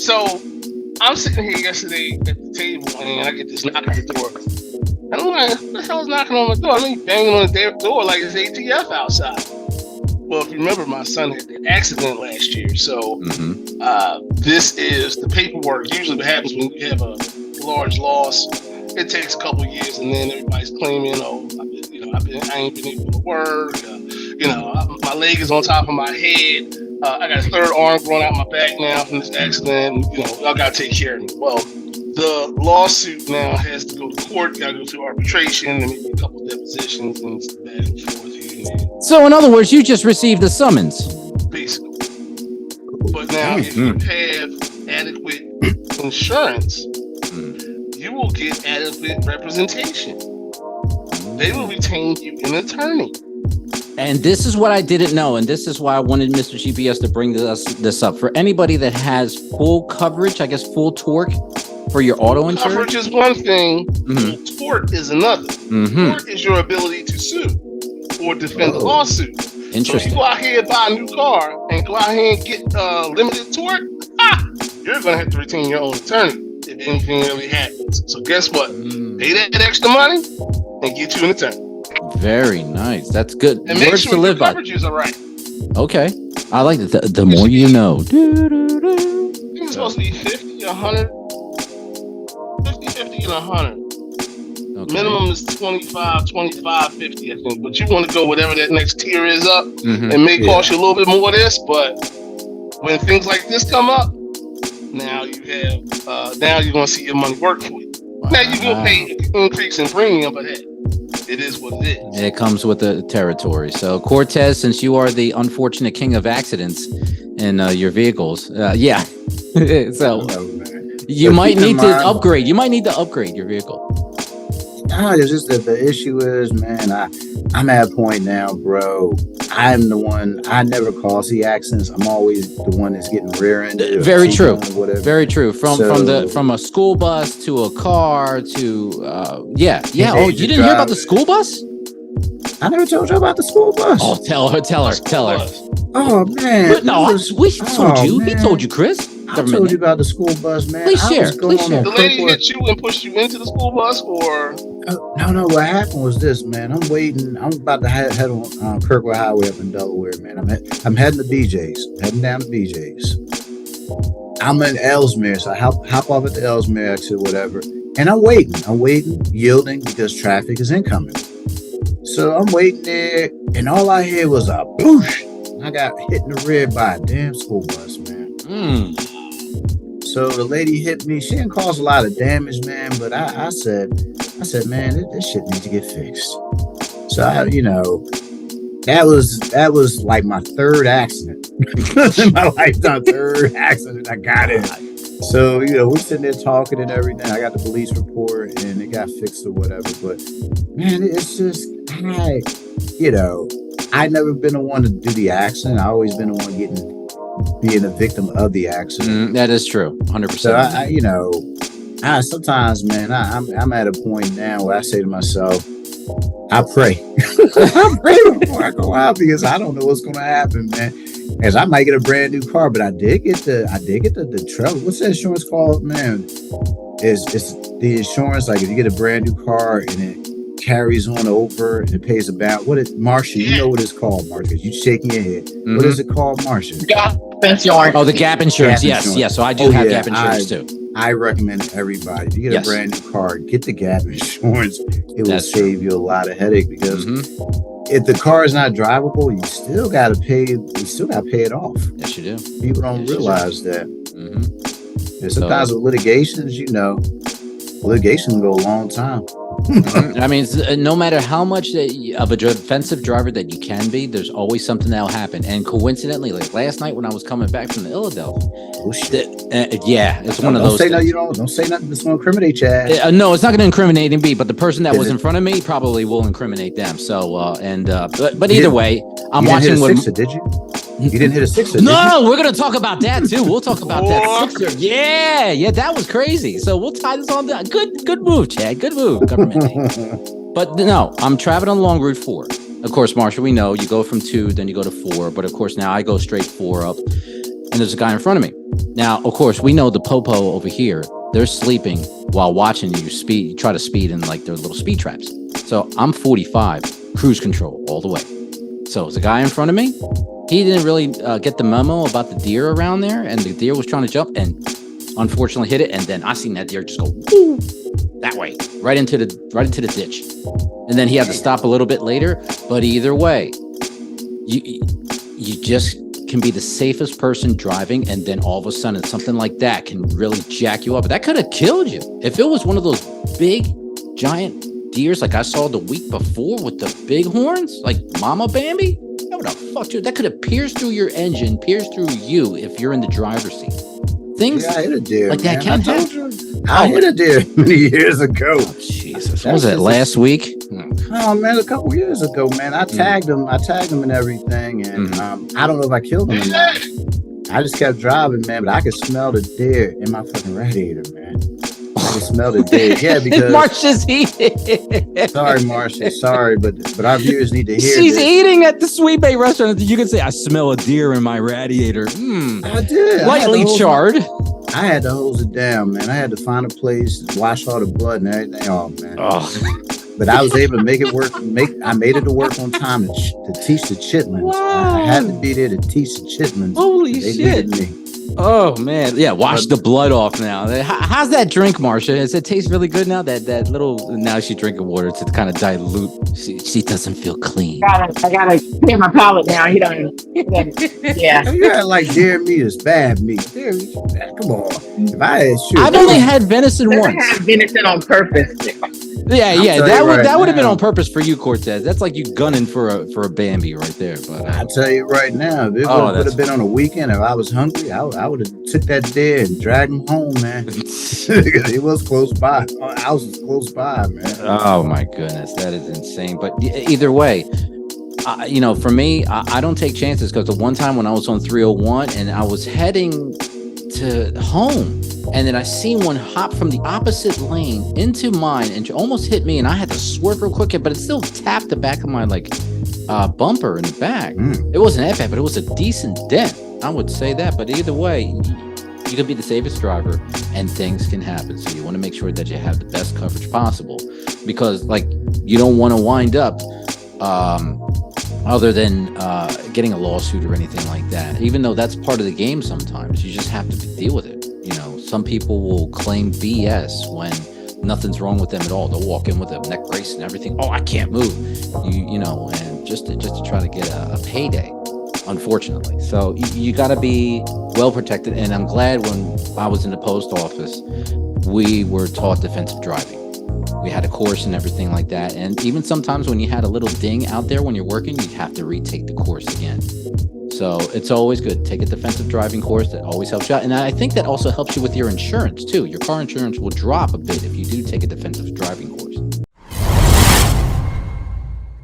So I'm sitting here yesterday at the table and I get this knock at the door. And I'm like, what the hell's knocking on the door? I mean, banging on the door like it's ATF outside. Well, if you remember, my son had an accident last year. So this is the paperwork. Usually what happens when you have a large loss, it takes a couple years and then everybody's claiming, I ain't been able to work. My leg is on top of my head. I got a third arm growing out my back now from this accident. I got to take care of it. Well, the lawsuit now has to go to court. Got to go through arbitration and maybe a couple of depositions and back and forth. So, in other words, you just received a summons. Basically. But now, if you have adequate insurance, you will get adequate representation. They will retain you an attorney. And this is what I didn't know, and this is why I wanted Mr. GPS to bring this up. For anybody that has full coverage, I guess full torque for your auto insurance. Coverage is one thing, full tort is another. Tort is your ability to sue or defend a lawsuit. Interesting. So if you go out here and buy a new car and go out here and get limited tort, you're going to have to retain your own attorney if anything really happens. So guess what? Pay that extra money and get you an attorney. Very nice. That's good. And make Words sure to live by. Coverages are right. Okay. I like it. The more you know. I think it's supposed to be 50, 100. 50, 50, and 100. Okay. Minimum is 25, 50, I think. But you want to go whatever that next tier is up. It may cost you a little bit more of this, but when things like this come up, now you have, now you're going to see your money work for you. Wow. Now you're going to pay an increase in premium, but hey, it is what it is. It comes with the territory. So, Cortez, since you are the unfortunate king of accidents in your vehicles, so you might need to upgrade. You might need to upgrade your vehicle. No, it's just that the issue is, man, I'm at a point now, bro. I'm the one. I never cause the accidents. I'm always the one that's getting rear-ended. Very true. Very true. From a school bus to a car to Oh, you didn't hear about the school bus? I never told you about the school bus. Oh, tell her. Oh man, but no, we told you. Man. He told you, Chris. I told you about the school bus, man. Please share. The lady hit you and pushed you into the school bus, or? No. What happened was this, man. I'm waiting. I'm about to head on Kirkwood Highway up in Delaware, man. I'm heading to BJ's. Heading down to BJ's. I'm in Ellesmere, so I hop off at the Ellesmere exit, whatever. And I'm waiting, yielding because traffic is incoming. So I'm waiting there, and all I hear was a boosh. I got hit in the rear by a damn school bus, man. So the lady hit me. She didn't cause a lot of damage, man. But I said, man, this shit needs to get fixed. So that was like my third accident in my lifetime. Third accident I got in. So we're sitting there talking and everything. I got the police report and it got fixed or whatever. But man, it's just I never been the one to do the accident. I always been the one being a victim of the accident. That is true, 100%. So I sometimes, man, I'm at a point now where I say to myself, I pray. I pray before I go out because I don't know what's going to happen, man. As I might get a brand new car, but I did get the trouble. What's that insurance called, man? It's the insurance, like if you get a brand new car and it carries on over and it pays about Marcia, you know what it's called, Marcia. You shaking your head. What is it called, Marcia? Gap insurance. Oh, the gap insurance. Yes. So I do have gap insurance too. I recommend everybody, if you get a brand new car, get the gap insurance. It will save you a lot of headache because if the car is not drivable, you still got to pay it off. Yes, you do. People don't realize that. And sometimes with litigations, litigation can go a long time. I mean, no matter how much of a defensive driver that you can be, there's always something that'll happen. And coincidentally, like last night when I was coming back from the Philadelphia, it's one of those. Don't say nothing that's going to incriminate you. No, it's not going to incriminate me, but the person that was in front of me probably will incriminate them. So, but either way, I'm watching. Did you? You didn't hit a sixer. No, we're going to talk about that too. We'll talk about that sixer. Yeah, that was crazy. So we'll tie this on down. Good move, Chad. Good move, government. But no, I'm traveling along Route 4. Of course, Marsha, we know you go from 2, then you go to 4. But of course, now I go straight 4 up, and there's a guy in front of me. Now, of course, we know the popo over here, they're sleeping while watching you try to speed in like their little speed traps. So I'm 45, cruise control all the way. So there's a guy in front of me. He didn't really get the memo about the deer around there, and the deer was trying to jump and unfortunately hit it. And then I seen that deer just go woo, that way, right into the ditch. And then he had to stop a little bit later. But either way, you just can be the safest person driving, and then all of a sudden something like that can really jack you up. That could have killed you. If it was one of those big, giant deers like I saw the week before with the big horns, like Mama Bambi, that would have fucked you. That could have pierced through your engine, pierced through you if you're in the driver's seat. Things I hit a deer, like that can happen. I hit a deer many years ago. Oh, Jesus, what was that, last week? Oh man, a couple years ago, man. I tagged him and everything, and I don't know if I killed him or not. I just kept driving, man, but I could smell the deer in my fucking radiator, man. I could smell the deer. Yeah, because Marsha's eating. Sorry, Marcia. Sorry, but our viewers need to hear She's this. eating at the Sweet Bay restaurant. You can say, I smell a deer in my radiator. I did. Lightly charred. I had to hose it down, man. I had to find a place to wash all the blood and everything off, man. Oh. But I was able to make it work. I made it to work on time to teach the chitlins. Wow. I had to be there to teach the chitlins. Holy they shit. needed me. Oh man, yeah. Wash the blood off now. How's that drink, Marsha? Does it taste really good now? That little. Now she's drinking water to kind of dilute. She doesn't feel clean. I gotta clear my palate now. You don't. Yeah. You act like deer meat is bad meat. Deer meat, come on. If I had shoot, I've only had venison I once. have venison on purpose. Yeah. I'll That would have been now. on purpose for you, Cortez. That's like you gunning for a Bambi right there. But I tell you right now, if it would have been on a weekend, if I was hungry, I would have took that deer and dragged him home, man. It was close by. Our house is close by, man. Oh my goodness, that is insane. But either way, for me, I don't take chances, because the one time when I was on 301 and I was heading to home, and then I seen one hop from the opposite lane into mine and almost hit me, and I had to swerve real quick, but it still tapped the back of my bumper in the back. It wasn't that bad, but it was a decent dent. I would say that. But either way, you can be the safest driver, and things can happen. So you want to make sure that you have the best coverage possible, because you don't want to wind up other than getting a lawsuit or anything like that. Even though that's part of the game sometimes, you just have to deal with it. Some people will claim BS when nothing's wrong with them at all. They'll walk in with a neck brace and everything. Oh, I can't move. And just to try to get a payday, unfortunately. So you got to be well protected. And I'm glad when I was in the post office, we were taught defensive driving. We had a course and everything like that. And even sometimes when you had a little ding out there when you're working, you have to retake the course again. So it's always good. Take a defensive driving course. That always helps you out. And I think that also helps you with your insurance too. Your car insurance will drop a bit if you do take a defensive driving course.